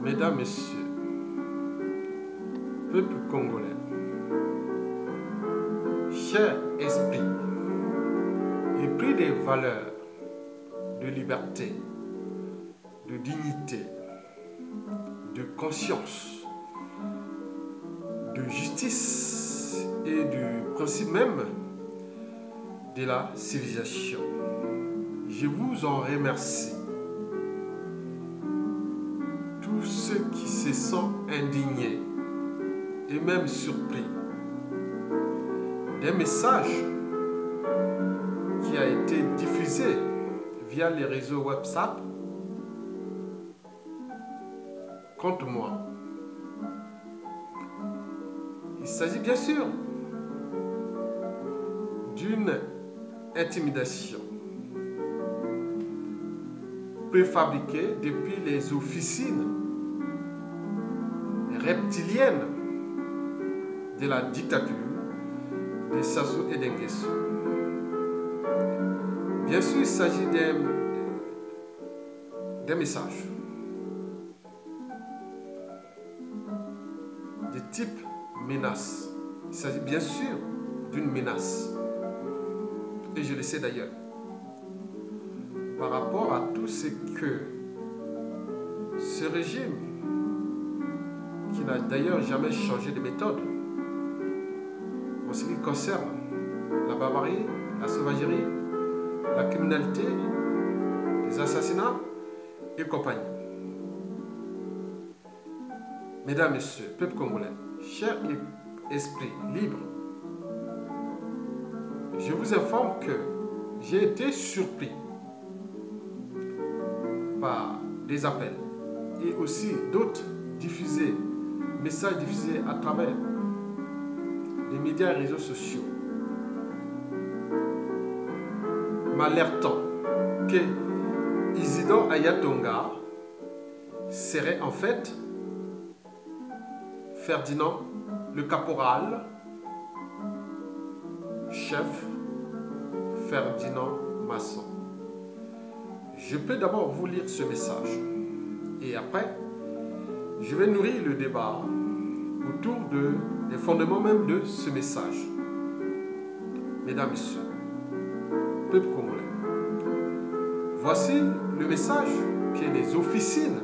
Mesdames, Messieurs, peuple congolais, cher esprit, épris des valeurs de liberté, de dignité, de conscience, de justice et du principe même de la civilisation. Je vous en remercie. Tous ceux qui se sont indignés et même surpris d'un message qui a été diffusé via les réseaux WhatsApp contre moi. Il s'agit bien sûr d'une intimidation préfabriquée depuis les officines reptiliennes de la dictature de Sassou et d'Nguesso. Bien sûr, il s'agit d'un message de type menace. Il s'agit bien sûr d'une menace. Et je le sais d'ailleurs. Par rapport à tout ce que ce régime, qui n'a d'ailleurs jamais changé de méthode, en ce qui concerne la barbarie, la sauvagerie, la criminalité, les assassinats et compagnie. Mesdames, Messieurs, peuple congolais, chers esprits libres, je vous informe que j'ai été surpris par des appels et aussi d'autres messages diffusés à travers les médias et réseaux sociaux, m'alertant que Isidore Ayatonga serait en fait Ferdinand le caporal, chef Ferdinand Masson. Je peux d'abord vous lire ce message et après, je vais nourrir le débat autour des fondements même de ce message. Mesdames, Messieurs, peuple congolais, voici le message que les officines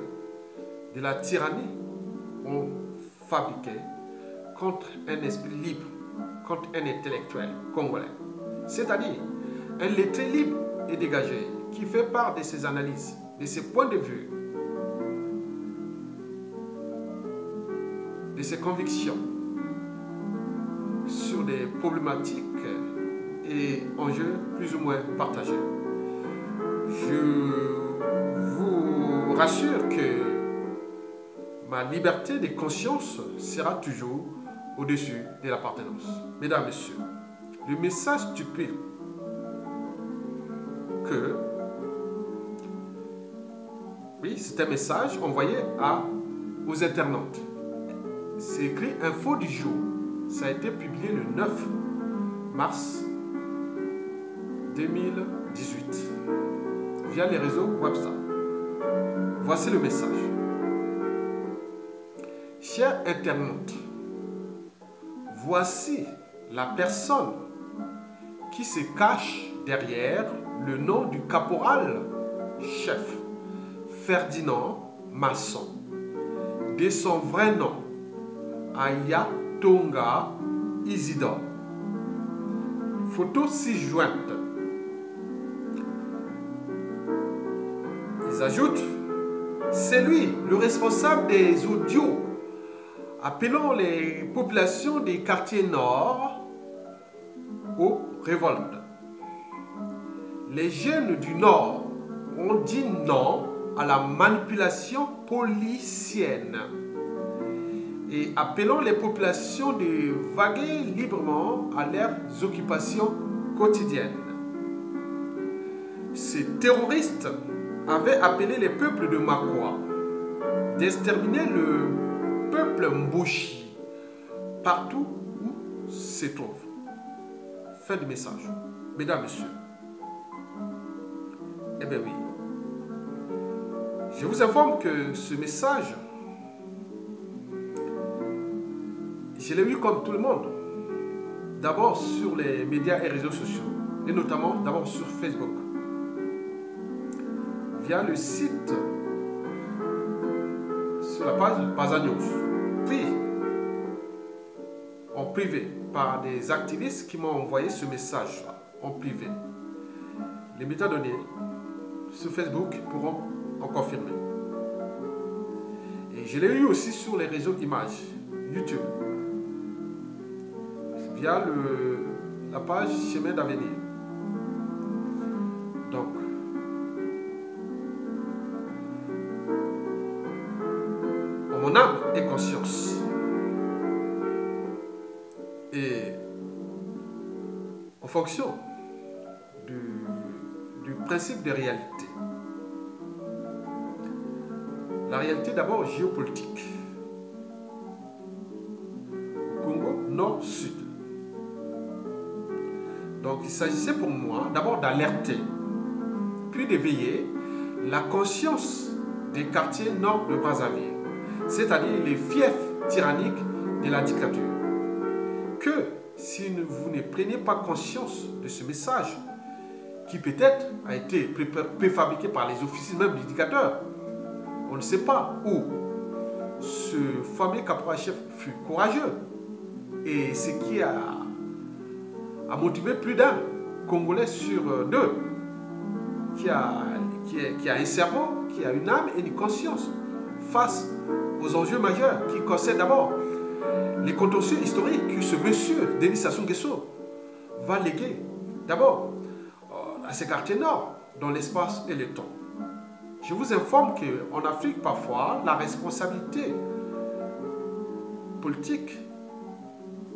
de la tyrannie ont fabriqué contre un esprit libre, contre un intellectuel congolais, c'est-à-dire un lettré libre et dégagé qui fait part de ses analyses, de ses points de vue, de ses convictions sur des problématiques et enjeux plus ou moins partagés. Je vous rassure que ma liberté de conscience sera toujours au-dessus de l'appartenance. Mesdames, Messieurs, le message stupide que, oui, c'est un message envoyé aux internautes. C'est écrit info du jour. Ça a été publié le 9 mars 2018 via les réseaux WhatsApp. Voici le message. Chers internautes, voici la personne qui se cache derrière le nom du caporal chef Ferdinand Masson, de son vrai nom Ayatonga Isidore. Photo ci-jointe. Ils ajoutent, c'est lui le responsable des audios appelant les populations des quartiers nord aux révoltes. Les jeunes du nord ont dit non à la manipulation policienne et appelant les populations de vaguer librement à leurs occupations quotidiennes. Ces terroristes avaient appelé les peuples de Makwa d'exterminer le peuple Mbushi partout où se trouve. Fin du message. Mesdames, Messieurs, eh bien oui, je vous informe que ce message Je l'ai eu comme tout le monde. D'abord sur les médias et réseaux sociaux. Et notamment d'abord sur Facebook. Via le site, sur la page Pazagnos. Puis, en privé, par des activistes qui m'ont envoyé ce message en privé. Les métadonnées sur Facebook pourront en confirmer. Et je l'ai eu aussi sur les réseaux images, YouTube, via la page Chemin d'avenir. Donc, en mon âme et conscience, et en fonction du principe de réalité. La réalité d'abord géopolitique. Congo Nord-Sud. Donc il s'agissait pour moi d'abord d'alerter, puis d'éveiller la conscience des quartiers nord de Brazzaville, c'est-à-dire les fiefs tyranniques de la dictature. Que si vous ne preniez pas conscience de ce message, qui peut-être a été préfabriqué par les officiers même du dictateur, on ne sait pas où ce fameux caporal-chef fut courageux. Et ce qui a motivé plus d'un Congolais sur deux, qui a un cerveau, qui a une âme et une conscience face aux enjeux majeurs qui concernent d'abord les contentieux historiques que ce monsieur, Denis Sassou Nguesso, va léguer d'abord à ces quartiers nord, dans l'espace et le temps. Je vous informe qu'en Afrique, parfois, la responsabilité politique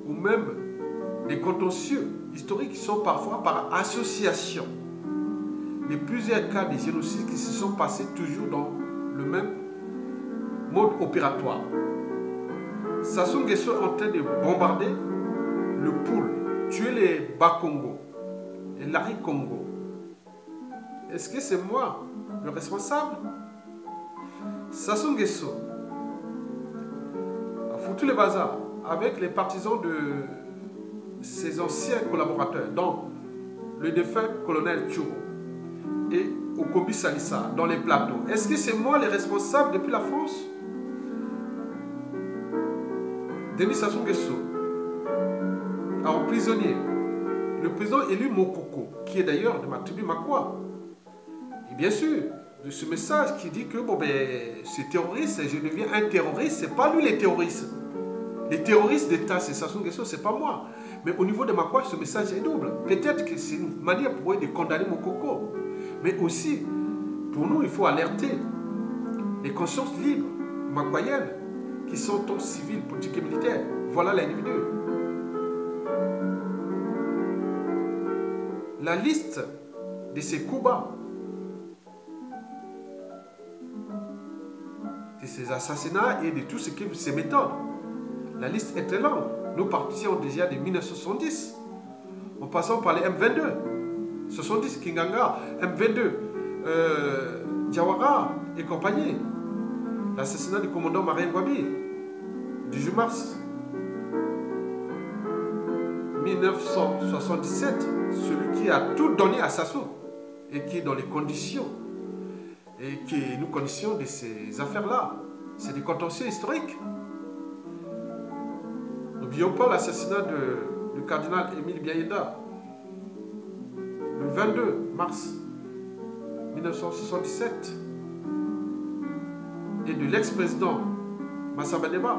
ou même les contentieux historiques sont parfois par association. Les plusieurs cas de génocide qui se sont passés toujours dans le même mode opératoire. Sassou Nguesso est en train de bombarder le Poul, tuer les Bas-Congo et l'Ari-Congo. Est-ce que c'est moi le responsable? Sassou Nguesso a foutu le bazar avec les partisans de ses anciens collaborateurs, dont le défunt colonel Tchouro et Okobi Salissa, dans les plateaux. Est-ce que c'est moi le responsable depuis la France? Denis Sassou Nguesso a emprisonné le président élu Mokoko, qui est d'ailleurs de ma tribu Makwa. Et bien sûr, de ce message qui dit que bon, ben, ce terroriste, je deviens un terroriste, c'est pas lui les terroristes. Les terroristes d'État, c'est Sassou Nguesso, c'est pas moi. Mais au niveau de Makwa, ce message est double. Peut-être que c'est une manière pour eux de condamner Mokoko. Mais aussi, pour nous, il faut alerter les consciences libres, makwayennes, qui sont tous civils, politiques et militaires. Voilà l'individu. La liste de ces coups bas, de ces assassinats et de tout ce qui ces méthodes, la liste est très longue. Nous partions déjà de 1970, en passant par les M22, 70 Kinganga, M22, Diawara et compagnie. L'assassinat du commandant Marien Ngouabi, 18 mars 1977, celui qui a tout donné à Sassou et qui est dans les conditions et qui nous conditions de ces affaires-là. C'est des contentieux historiques. N'oublions pas l'assassinat du cardinal Émile Biayenda, le 22 mars 1977, et de l'ex-président Massamba Deba,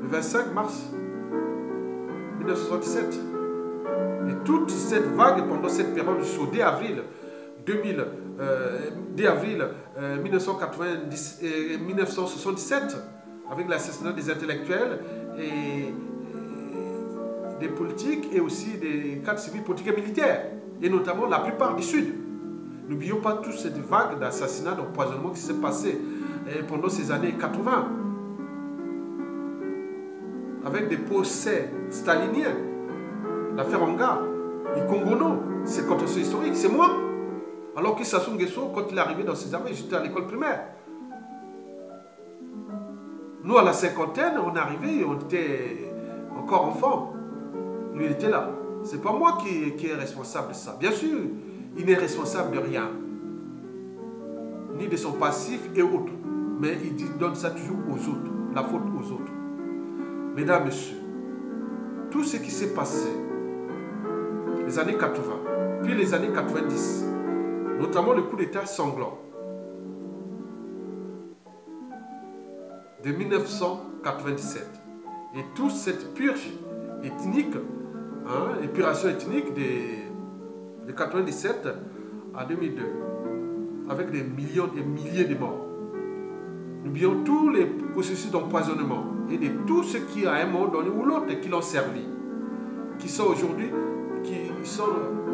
le 25 mars 1977. Et toute cette vague pendant cette période jusqu'au 2 avril 1977, avec l'assassinat des intellectuels et des politiques et aussi des cadres civils, politiques et militaires, et notamment la plupart du Sud. N'oublions pas toute cette vague d'assassinats, d'empoisonnement qui s'est passé pendant ces années 80, avec des procès staliniens, l'affaire Anga, les Congono, c'est contentieux historique, c'est moi. Alors que Sassou Nguesso, quand il est arrivé dans ses armées, j'étais à l'école primaire. Nous, à la cinquantaine, on est arrivé, on était encore enfant. Lui, il était là. C'est pas moi qui est responsable de ça. Bien sûr, il n'est responsable de rien. Ni de son passif et autres. Mais il donne ça toujours aux autres. La faute aux autres. Mesdames, Messieurs, tout ce qui s'est passé, les années 80, puis les années 90, notamment le coup d'État sanglant de 1997, et toute cette purge ethnique, épuration ethnique de 97 à 2002, avec des millions et milliers de morts. N'oublions tous les processus d'empoisonnement et de tous ceux qui, à un moment donné ou l'autre, qui l'ont servi, qui sont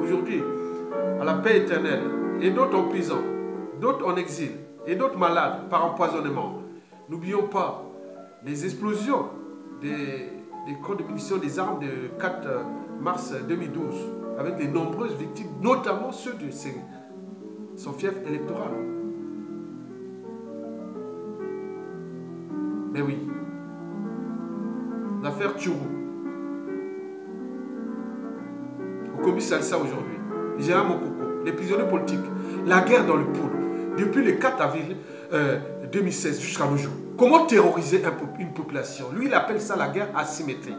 aujourd'hui à la paix éternelle, et d'autres en prison, d'autres en exil, et d'autres malades par empoisonnement. N'oublions pas les explosions des camps de munitions des armes de 4 mars 2012, avec de nombreuses victimes, notamment ceux de son fief électoral. Mais oui, l'affaire Tchourou, au commis Salsa aujourd'hui, les général Mokoko, les prisonniers politiques, la guerre dans le pôle, depuis le 4 avril 2016 jusqu'à nos jours. Comment terroriser une population? Lui, il appelle ça la guerre asymétrique.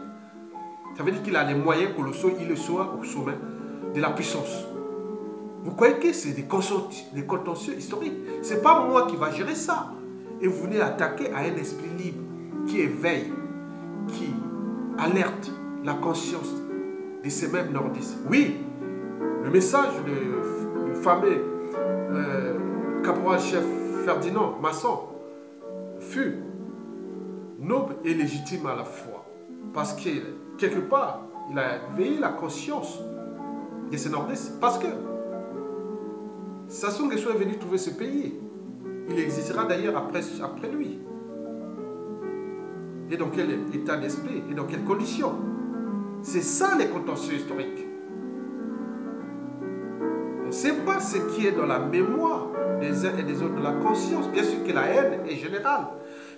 Ça veut dire qu'il a les moyens colossaux, il soit au sommet de la puissance. Vous croyez que c'est des contentieux historiques? Ce n'est pas moi qui va gérer ça. Et vous venez attaquer à un esprit libre qui éveille, qui alerte la conscience de ces mêmes nordistes. Oui, le message du fameux caporal-chef Ferdinand Masson fut noble et légitime à la fois. Parce que, quelque part, il a éveillé la conscience de ces nordistes. Parce que Sassou Nguesso est venu trouver ce pays. Il existera d'ailleurs après lui. Et dans quel état d'esprit? Et dans quelles conditions? C'est ça les contentieux historiques. On ne sait pas ce qui est dans la mémoire des uns et des autres, de la conscience. Bien sûr que la haine est générale.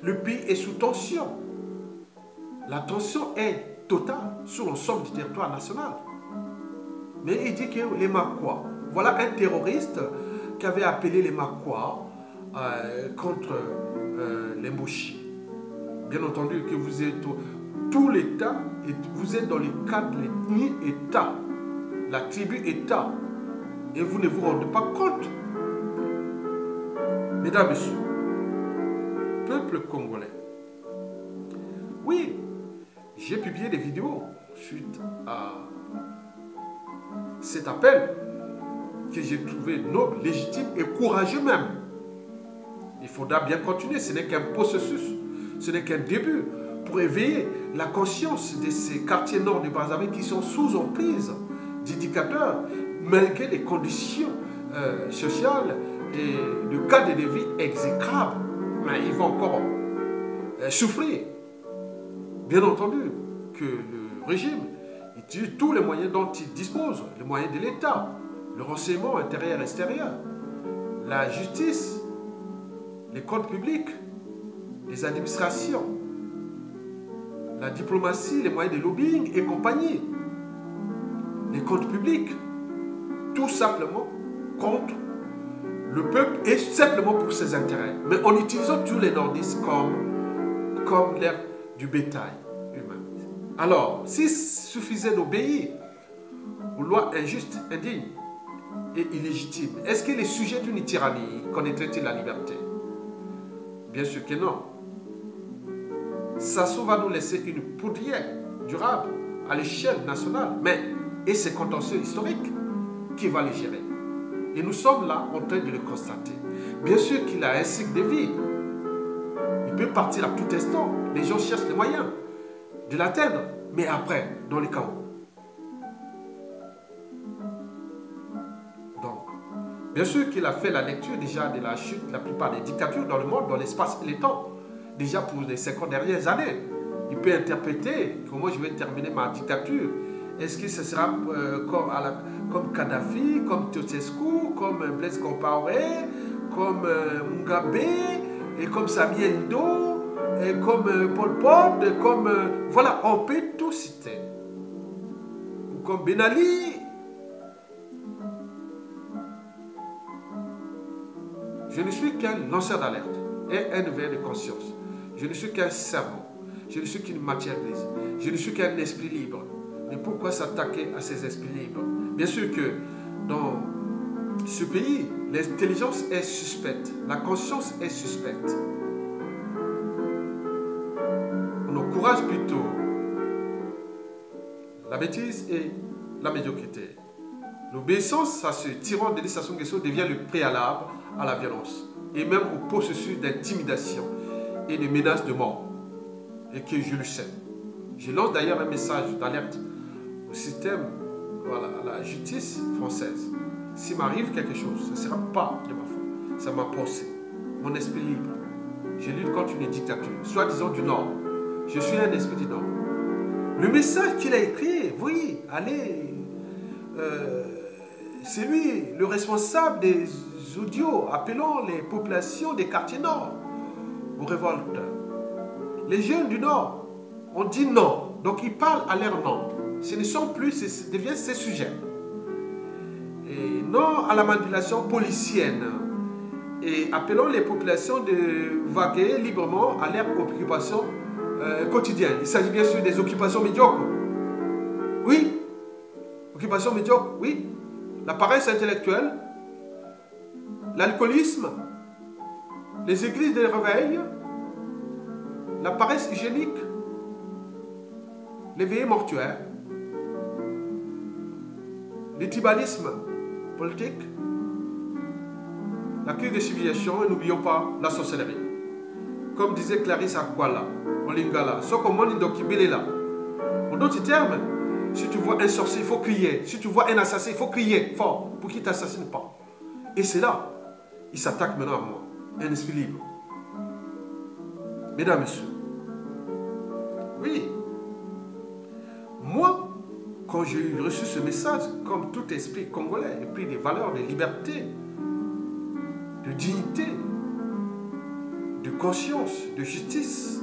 Le pays est sous tension. La tension est totale sur l'ensemble du territoire national. Mais il dit que les Makois, voilà un terroriste qui avait appelé les Makois contre les Mouchis. Bien entendu que vous êtes tout l'État, et vous êtes dans le cadre de l'ethnie-État, la tribu-État, et vous ne vous rendez pas compte. Mesdames, Messieurs, peuple congolais, oui, j'ai publié des vidéos suite à cet appel que j'ai trouvé noble, légitime et courageux même. Il faudra bien continuer, ce n'est qu'un processus, ce n'est qu'un début pour éveiller la conscience de ces quartiers nord du Brazzaville qui sont sous emprise d'indicateurs malgré les conditions sociales et le cadre de vie exécrable. Mais ils vont encore souffrir. Bien entendu que le régime utilise tous les moyens dont il dispose, les moyens de l'État, le renseignement intérieur et extérieur, la justice, les comptes publics, les administrations, la diplomatie, les moyens de lobbying et compagnie, les comptes publics, tout simplement contre le peuple et simplement pour ses intérêts. Mais en utilisant tous les nordistes comme l'air du bétail humain. Alors, s'il suffisait d'obéir aux lois injustes, indignes et illégitimes, est-ce que les sujets d'une tyrannie connaîtraient-ils la liberté? Bien sûr que non. Sassou va nous laisser une poudrière durable à l'échelle nationale, mais et ses contentieux historiques, qui va les gérer? Et nous sommes là en train de le constater. Bien sûr qu'il a un cycle de vie. Il peut partir à tout instant. Les gens cherchent les moyens de l'atteindre, mais après, dans le chaos. Donc, bien sûr qu'il a fait la lecture déjà de la chute de la plupart des dictatures dans le monde, dans l'espace et le temps. Déjà pour les 50 dernières années. Il peut interpréter comment je vais terminer ma dictature. Est-ce que ce sera comme Kadhafi, comme Ceausescu, comme Blaise Compaoré, comme Mugabe, et comme Samuel Ndo, comme Pol Pot, comme... voilà, on peut tout citer. Ou comme Ben Ali. Je ne suis qu'un lanceur d'alerte et un éveil de conscience. Je ne suis qu'un cerveau. Je ne suis qu'une matière grise. Je ne suis qu'un esprit libre. Mais pourquoi s'attaquer à ces esprits libres? Bien sûr que dans ce pays, l'intelligence est suspecte. La conscience est suspecte. On encourage plutôt la bêtise et la médiocrité. L'obéissance à ce tyran de Sassou Nguesso devient le préalable à la violence et même au processus d'intimidation et de menaces de mort. Et que je le sais. Je lance d'ailleurs un message d'alerte au système, voilà, à la justice française. S'il m'arrive quelque chose, ce ne sera pas de ma faute. C'est ma pensée, mon esprit libre. Je lutte contre une dictature, soi-disant du Nord. Je suis un esprit du Nord. Le message qu'il a écrit, oui, allez, c'est lui, le responsable des audios appelant les populations des quartiers Nord aux révoltes. Les jeunes du Nord ont dit non. Donc ils parlent à leur nom. Ce ne sont plus, ce devient ces sujets. Et non à la manipulation policienne. Et appelons les populations de vaguer librement à leurs occupations quotidiennes. Il s'agit bien sûr des occupations médiocres. Oui. Occupations médiocres, oui. La paresse intellectuelle, l'alcoolisme, les églises de réveil, la paresse hygiénique, les veillées mortuaires, le tribalisme politique, la crise de civilisation et n'oublions pas la sorcellerie. Comme disait Clarisse Akwala, au Lingala, ce qu'on m'a dit là. En d'autres termes, si tu vois un sorcier, il faut crier. Si tu vois un assassin, il faut crier fort pour qu'il ne t'assassine pas. Et c'est là, il s'attaque maintenant à moi, un esprit libre. Mesdames, Messieurs, oui, moi, quand j'ai reçu ce message, comme tout esprit congolais, épris des valeurs de liberté, de dignité, de conscience, de justice,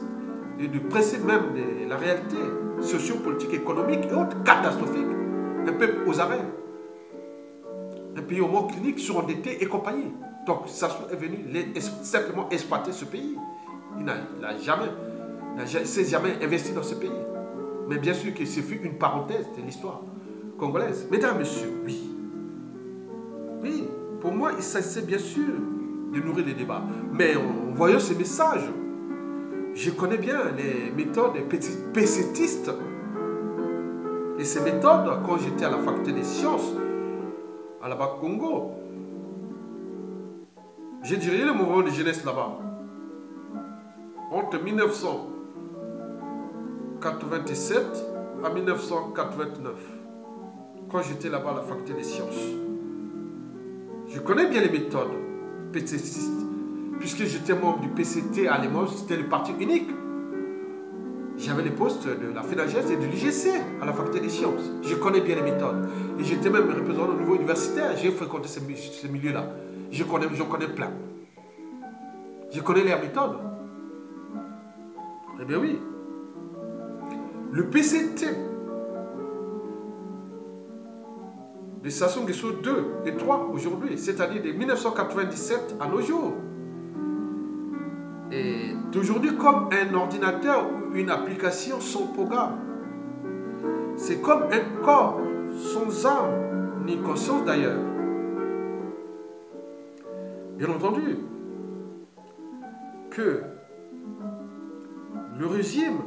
et de principe même de la réalité sociopolitique, économique et autres catastrophiques, un peuple aux arrêts, un pays au mort clinique, surendetté et compagnie. Donc, Sassou est venu simplement exploiter ce pays. Il n'a jamais investi dans ce pays. Mais bien sûr que ce fut une parenthèse de l'histoire congolaise. Mesdames, Messieurs, oui. Oui, pour moi, il s'agissait bien sûr de nourrir les débats. Mais en voyant ces messages, je connais bien les méthodes pécétistes. Et ces méthodes, quand j'étais à la faculté des sciences, à la Bac-Congo, j'ai dirigé le mouvement de jeunesse là-bas. Entre 1997 à 1989, quand j'étais là-bas à la faculté des sciences. Je connais bien les méthodes pécétistes, puisque j'étais membre du PCT à l'époque, c'était le parti unique. J'avais les postes de la FENAGES et de l'UGC à la faculté des sciences. Je connais bien les méthodes. Et j'étais même représentant au niveau universitaire. J'ai fréquenté ce milieu-là. J'en connais plein. Je connais leurs méthodes. Eh bien oui. Le PCT de Sassou Nguesso 2 et 3 aujourd'hui, c'est-à-dire de 1997 à nos jours, est aujourd'hui comme un ordinateur ou une application sans programme. C'est comme un corps sans âme ni conscience d'ailleurs. Bien entendu que le régime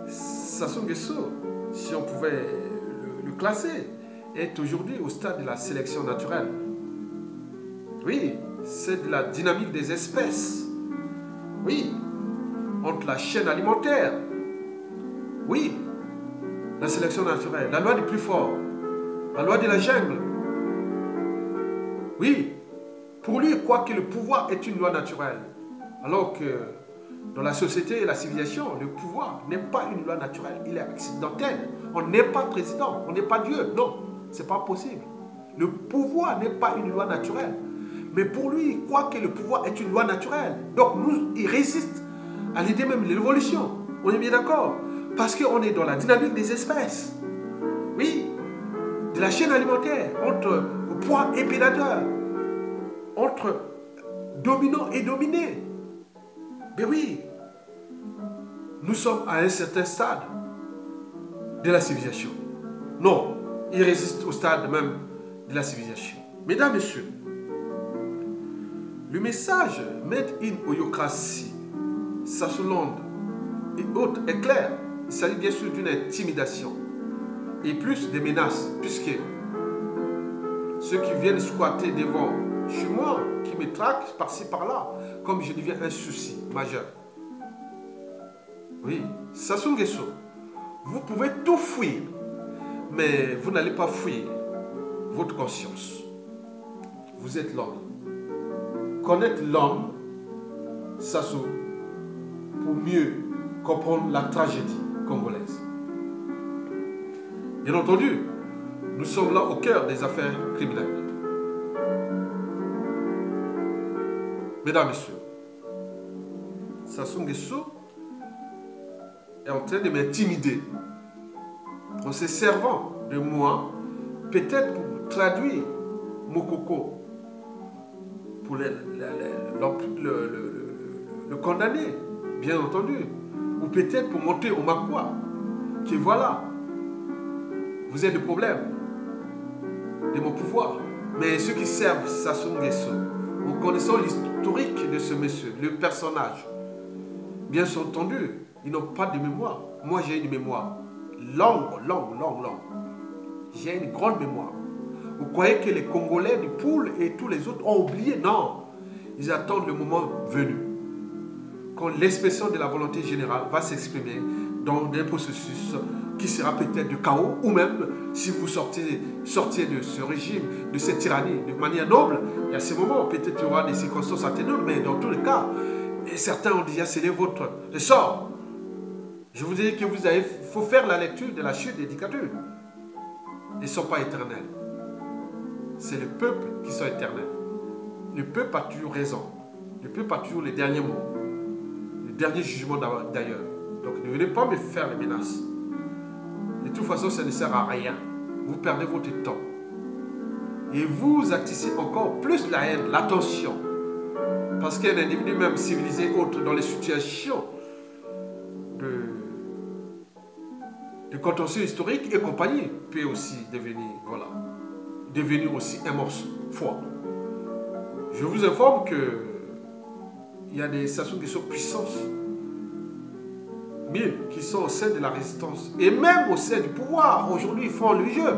Sassou Nguesso, si on pouvait le classer, est aujourd'hui au stade de la sélection naturelle. Oui, c'est de la dynamique des espèces. Oui, entre la chaîne alimentaire. Oui, la sélection naturelle, la loi du plus fort, la loi de la jungle. Oui, pour lui, quoique le pouvoir est une loi naturelle, alors que dans la société et la civilisation, le pouvoir n'est pas une loi naturelle, il est accidentel. On n'est pas président, on n'est pas Dieu, non, c'est pas possible. Le pouvoir n'est pas une loi naturelle. Mais pour lui, quoique le pouvoir est une loi naturelle, donc nous, il résiste à l'idée même de l'évolution. On est bien d'accord? Parce qu'on est dans la dynamique des espèces. Oui, de la chaîne alimentaire, entre proie et prédateur, entre dominant et dominé. Mais oui, nous sommes à un certain stade de la civilisation. Non, il résiste au stade même de la civilisation. Mesdames, Messieurs, le message Made in Oyokrasi, Sassoland et autres est clair. Il s'agit bien sûr d'une intimidation et plus de menaces, puisque ceux qui viennent squatter devant chez moi, qui me traquent par-ci par-là, comme je deviens un souci majeur. Oui, Sassou Nguesso, vous pouvez tout fuir, mais vous n'allez pas fuir votre conscience. Vous êtes l'homme. Connaître l'homme, Sassou, pour mieux comprendre la tragédie congolaise. Bien entendu, nous sommes là au cœur des affaires criminelles. Mesdames, Messieurs, Sassou Nguesso est en train de m'intimider en se servant de moi, peut-être pour traduire Mokoko, pour le condamner, bien entendu, ou peut-être pour montrer au Makwa que voilà, vous êtes le problème de mon pouvoir. Mais ceux qui servent Sassou Nguesso, en connaissant l'historique de ce monsieur, le personnage, bien entendu, ils n'ont pas de mémoire. Moi, j'ai une mémoire longue. J'ai une grande mémoire. Vous croyez que les Congolais du Poule et tous les autres ont oublié? Non. Ils attendent le moment venu. Quand l'expression de la volonté générale va s'exprimer dans des processus qui sera peut-être de chaos, ou même si vous sortiez de ce régime, de cette tyrannie de manière noble, et à ce moment, peut-être il y aura des circonstances atténuantes, mais dans tous les cas, et certains ont déjà scellé votre sort. Je vous dis que faut faire la lecture de la chute des dictatures. Ils ne sont pas éternels. C'est le peuple qui sont éternels. Le peuple a toujours raison. Le peuple a toujours les derniers mots. Le dernier jugement d'ailleurs. Donc ne venez pas me faire les menaces. De toute façon, ça ne sert à rien. Vous perdez votre temps. Et vous attisez encore plus la haine, la tension. Parce qu'un individu même civilisé autre dans les situations de contentieux historique et compagnie peut aussi devenir aussi un morceau fort. Je vous informe que il y a des Sassou Nguesso puissance 1000 qui sont au sein de la résistance et même au sein du pouvoir. Aujourd'hui, ils font le jeu.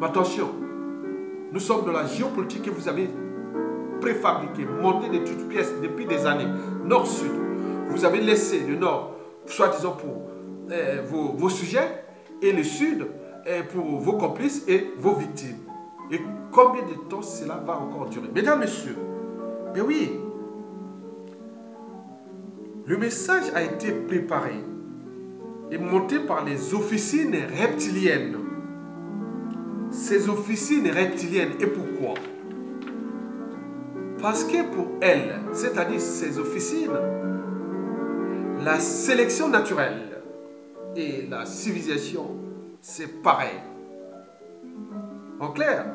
Mais attention, nous sommes dans la géopolitique que vous avez préfabriquée, montée de toutes pièces depuis des années, nord-sud. Vous avez laissé le nord, soi-disant pour vos sujets, et le sud pour vos complices et vos victimes. Et combien de temps cela va encore durer? Mesdames, Messieurs, bien oui, le message a été préparé et monté par les officines reptiliennes. Ces officines reptiliennes, et pourquoi? Parce que pour elles, c'est-à-dire ces officines, la sélection naturelle et la civilisation, c'est pareil. En clair,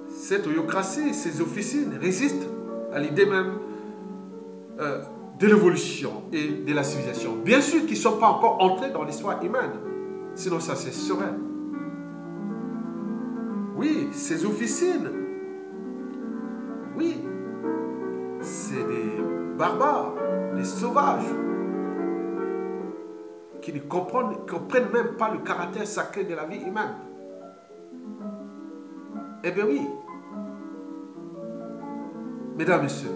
cette oyokratie, ces officines résistent à l'idée même de l'évolution et de la civilisation. Bien sûr qu'ils ne sont pas encore entrés dans l'histoire humaine, sinon ça se saurait. Oui, ces officines, oui, c'est des barbares, des sauvages, qui ne comprennent même pas le caractère sacré de la vie humaine. Eh bien oui, mesdames, messieurs,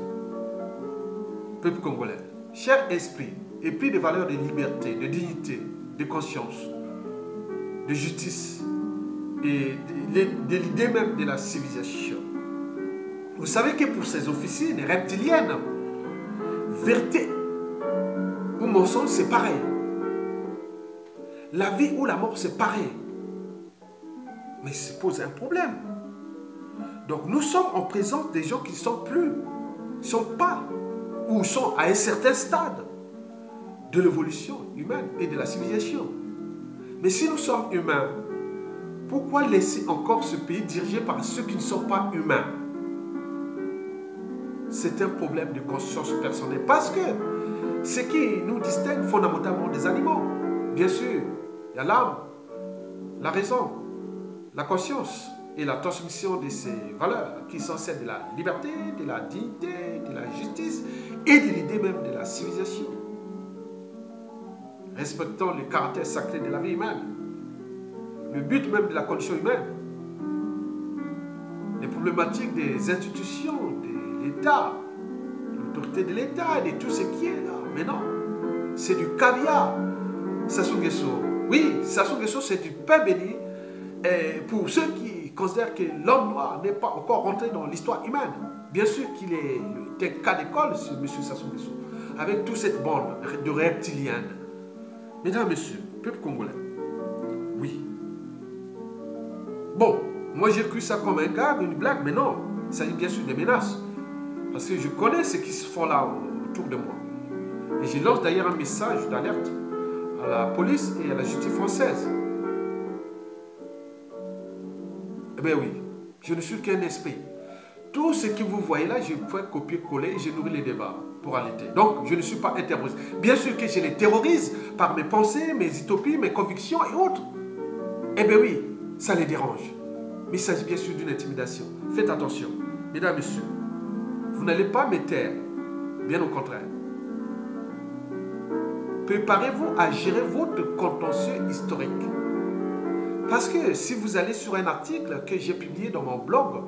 peuple congolais, cher esprit, épris de valeurs de liberté, de dignité, de conscience, de justice et de l'idée même de la civilisation. Vous savez que pour ces officines reptiliennes, vérité ou mensonge, c'est pareil. La vie ou la mort, c'est pareil. Mais ça pose un problème. Donc nous sommes en présence des gens qui ne sont plus, sont pas, ou sont à un certain stade de l'évolution humaine et de la civilisation. Mais si nous sommes humains, pourquoi laisser encore ce pays dirigé par ceux qui ne sont pas humains? C'est un problème de conscience personnelle. Parce que ce qui nous distingue fondamentalement des animaux, bien sûr, il y a l'âme, la raison, la conscience et la transmission de ces valeurs qui sont celles de la liberté, de la dignité, de la justice et de l'idée même de la civilisation. Respectons le caractère sacré de la vie humaine, le but même de la condition humaine, les problématiques des institutions, de l'État, l'autorité de l'État et de tout ce qui est là. Mais non, c'est du caviar, Sassou Nguesso. Oui, Sassou Nguesso, c'est du pain béni. Et pour ceux qui considèrent que l'homme noir n'est pas encore rentré dans l'histoire humaine, bien sûr qu'il est un cas d'école, ce monsieur Sassou Nguesso, avec toute cette bande de reptiliens. Mesdames, messieurs, peuple congolais, oui. Bon, moi j'ai cru ça comme un gag, une blague, mais non, il s'agit bien sûr des menaces. Parce que je connais ce qui se font là autour de moi. Et je lance d'ailleurs un message d'alerte à la police et à la justice française. Eh bien oui, je ne suis qu'un esprit. Tout ce que vous voyez là, je peux copier-coller et je nourris les débats pour allaiter. Donc, je ne suis pas un terroriste. Bien sûr que je les terrorise par mes pensées, mes utopies, mes convictions et autres. Eh bien oui, ça les dérange. Mais il s'agit bien sûr d'une intimidation. Faites attention. Mesdames, messieurs, vous n'allez pas me taire. Bien au contraire. Préparez-vous à gérer votre contentieux historique. Parce que si vous allez sur un article que j'ai publié dans mon blog,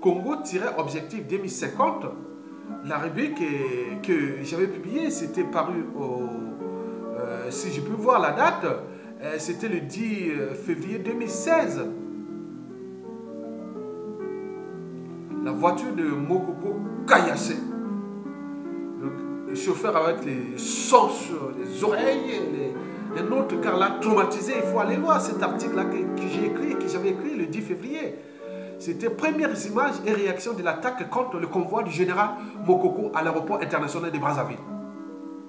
Congo-Objectif 2050, la rubrique que j'avais publiée, c'était paru si je peux voir la date, c'était le 10 février 2016. La voiture de Mokoko caillassée. Le chauffeur avec les sons sur les oreilles, un autre car l'a traumatisé. Il faut aller voir cet article-là que j'ai écrit, que j'avais écrit le 10 février. C'était premières images et réactions de l'attaque contre le convoi du général Mokoko à l'aéroport international de Brazzaville.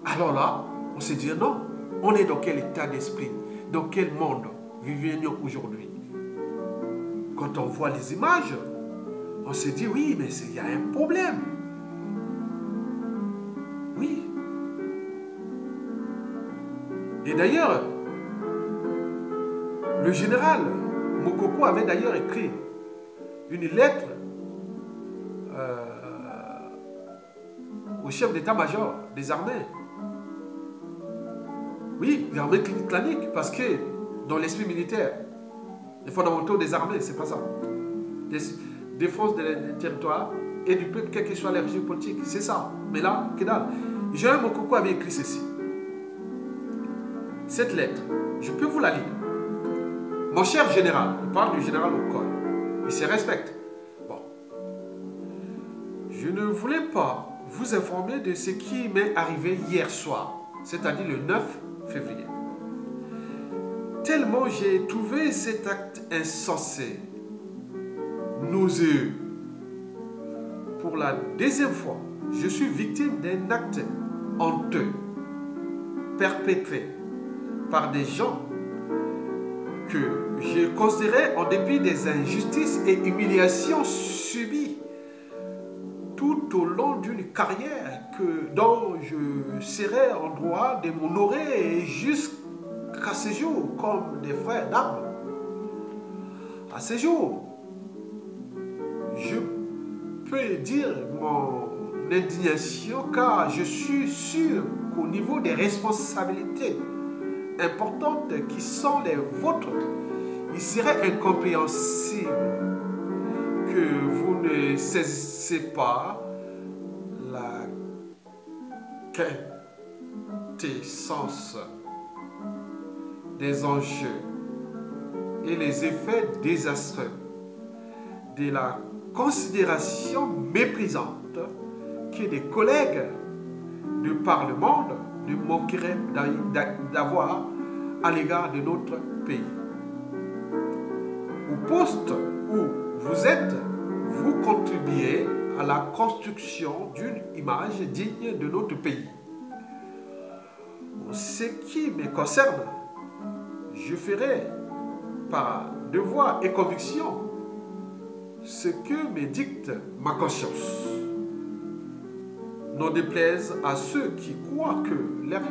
Alors là, on s'est dit non, on est dans quel état d'esprit, dans quel monde vivons-nous aujourd'hui? Quand on voit les images, on s'est dit oui, mais il y a un problème. Oui. Et d'ailleurs, le général Mokoko avait d'ailleurs écrit une lettre au chef d'état-major des armées. Oui, des armées claniques, parce que dans l'esprit militaire, les fondamentaux des armées, c'est pas ça. Défense des territoires et du peuple, quel que soit les régimes politiques, c'est ça. Mais là, que dalle. Général Mokoko avait écrit ceci. Cette lettre, je peux vous la lire. Mon cher général, il parle du général au col. Il se respecte. Bon. Je ne voulais pas vous informer de ce qui m'est arrivé hier soir, c'est-à-dire le 9 février. Tellement j'ai trouvé cet acte insensé, nauséeux. Pour la deuxième fois, je suis victime d'un acte honteux, perpétré par des gens que je considérais en dépit des injustices et humiliations subies tout au long d'une carrière dont je serais en droit de m'honorer jusqu'à ce jour comme des frères d'armes. À ce jour, je peux dire mon indignation car je suis sûr qu'au niveau des responsabilités importantes qui sont les vôtres, il serait incompréhensible que vous ne saisissiez pas la quintessence des enjeux et les effets désastreux de la considération méprisante que des collègues de par le monde ne manqueraient d'avoir à l'égard de notre pays. Au poste où vous êtes, vous contribuez à la construction d'une image digne de notre pays. ce qui me concerne, je ferai par devoir et conviction ce que me dicte ma conscience. N'en déplaise à ceux qui croient que leur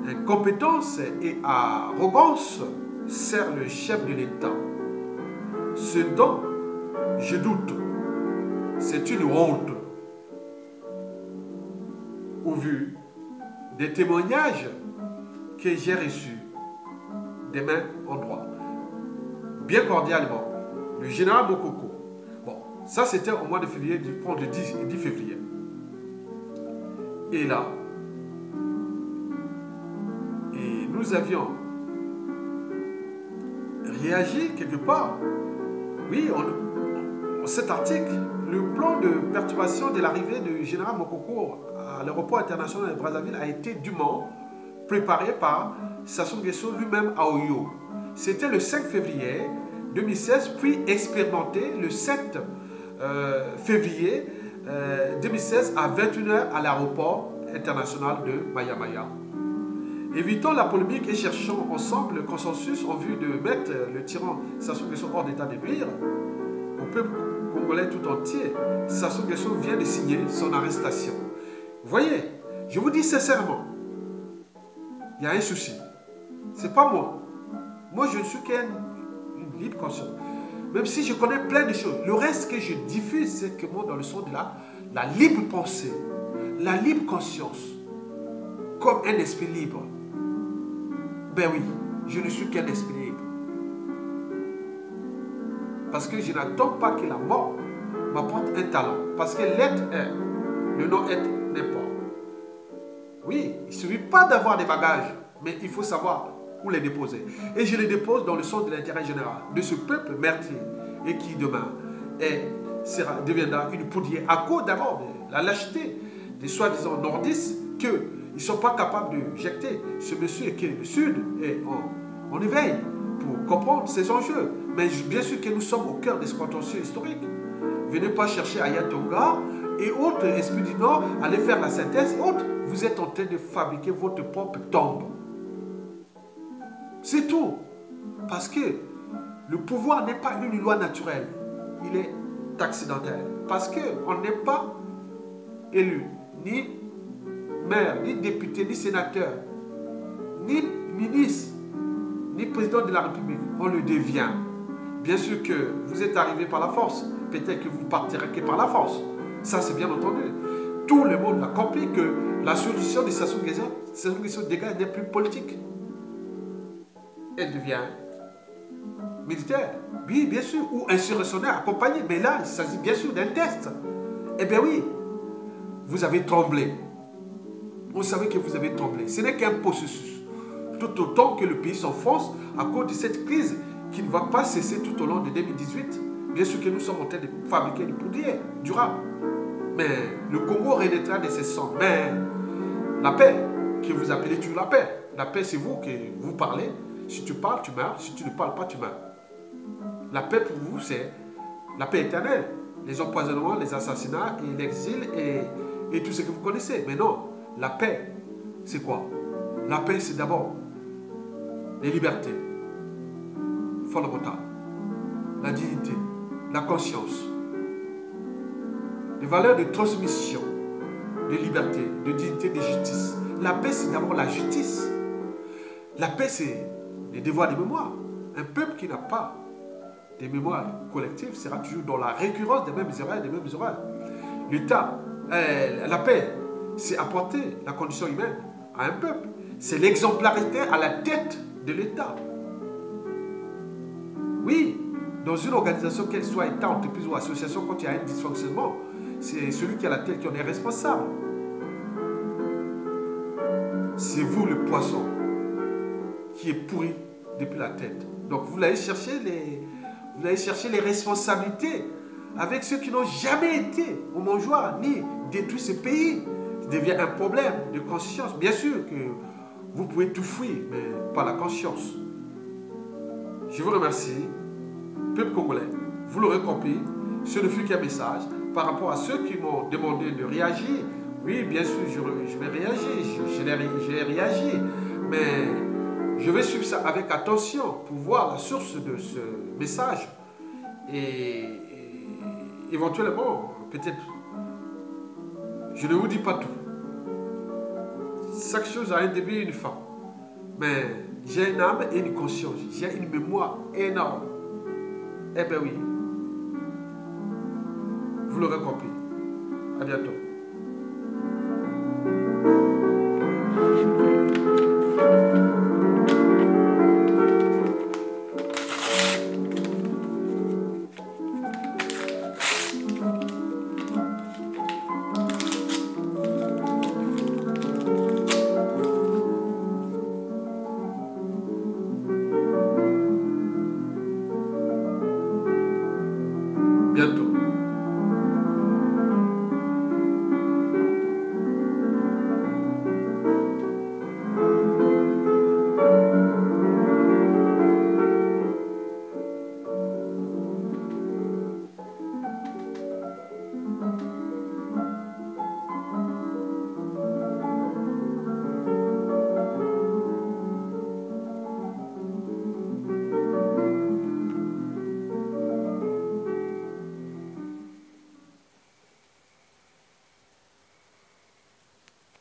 incompétence et arrogance sert le chef de l'État. Ce dont je doute, c'est une honte. Au vu des témoignages que j'ai reçus des mains en droit, bien cordialement, le général Mokoko. Bon, ça c'était au mois de février, du 10 février. Et là, et nous avions réagi quelque part. Oui, cet article, le plan de perturbation de l'arrivée du général Mokoko à l'aéroport international de Brazzaville a été dûment préparé par Sassou Nguesso lui-même à Oyo. C'était le 5 février 2016, puis expérimenté le 7 février 2016 à 21h à l'aéroport international de Maya-Maya. Évitons la polémique et cherchons ensemble le consensus en vue de mettre le tyran Sassou Nguesso hors d'état de nuire. Au peuple congolais tout entier, Sassou Nguesso vient de signer son arrestation. Vous voyez, je vous dis sincèrement, il y a un souci. C'est pas moi. Moi, je ne suis qu'une libre conscience. Même si je connais plein de choses. Le reste que je diffuse, c'est que moi, dans le son de la libre pensée, la libre conscience, comme un esprit libre. Ben oui, je ne suis qu'un esprit libre. Parce que je n'attends pas que la mort m'apporte un talent. Parce que l'être est, le non-être n'est pas. Oui, il ne suffit pas d'avoir des bagages, mais il faut savoir où les déposer. Et je les dépose dans le sens de l'intérêt général de ce peuple meurtri et qui demain deviendra une poudrière à cause d'abord de la lâcheté des soi-disant nordistes qu'ils ne sont pas capables de jeter ce monsieur qui est le Sud et on éveille pour comprendre ces enjeux. Mais bien sûr que nous sommes au cœur des contentieux historiques. Venez pas chercher Ayatonga et autres esprits du Nord, allez faire la synthèse et autres. Vous êtes en train de fabriquer votre propre tombe. C'est tout. Parce que le pouvoir n'est pas une loi naturelle. Il est accidentel. Parce qu'on n'est pas élu, ni maire, ni député, ni sénateur, ni ministre, ni président de la République. On le devient. Bien sûr que vous êtes arrivé par la force. Peut-être que vous partirez que par la force. Ça, c'est bien entendu. Tout le monde a compris que la solution de Sassou Nguesso dégage n'est plus politique. Elle devient militaire. Oui, bien sûr. Ou insurrectionnaire, accompagné. Mais là, il s'agit bien sûr d'un test. Eh bien oui, vous avez tremblé. On savait que vous avez tremblé. Ce n'est qu'un processus. Tout autant que le pays s'enfonce à cause de cette crise qui ne va pas cesser tout au long de 2018. Bien sûr que nous sommes en train de fabriquer du poudrier durable. Mais le Congo renaîtra de ses cendres. Mais la paix, que vous appelez toujours la paix. La paix, c'est vous que vous parlez. Si tu parles, tu meurs. Si tu ne parles pas, tu meurs. La paix pour vous, c'est la paix éternelle. Les empoisonnements, les assassinats et l'exil et tout ce que vous connaissez. Mais non, la paix, c'est quoi? La paix, c'est d'abord les libertés fondamentales, la dignité, la conscience, les valeurs de transmission, de liberté, de dignité, de justice. La paix, c'est d'abord la justice. La paix, c'est les devoirs de mémoire. Un peuple qui n'a pas de mémoire collective sera toujours dans la récurrence des mêmes erreurs, des mêmes horreurs. L'État, la paix, c'est apporter la condition humaine à un peuple. C'est l'exemplarité à la tête de l'État. Oui, dans une organisation, qu'elle soit État, entreprise ou association, quand il y a un dysfonctionnement, c'est celui qui a la tête qui en est responsable. C'est vous le poisson qui est pourri depuis la tête. Donc vous allez chercher les responsabilités avec ceux qui n'ont jamais été au mangeoire ni détruit ce pays. Il devient un problème de conscience. Bien sûr que vous pouvez tout fuir, mais pas la conscience. Je vous remercie, peuple congolais. Vous l'aurez compris, ce ne fut qu'un message par rapport à ceux qui m'ont demandé de réagir Oui, bien sûr, je vais réagir, j'ai réagi, mais je vais suivre ça avec attention pour voir la source de ce message. Et éventuellement, peut-être, je ne vous dis pas tout. Chaque chose a un début et une fin. Mais j'ai une âme et une conscience. J'ai une mémoire énorme. Eh bien oui. Vous l'aurez compris. À bientôt.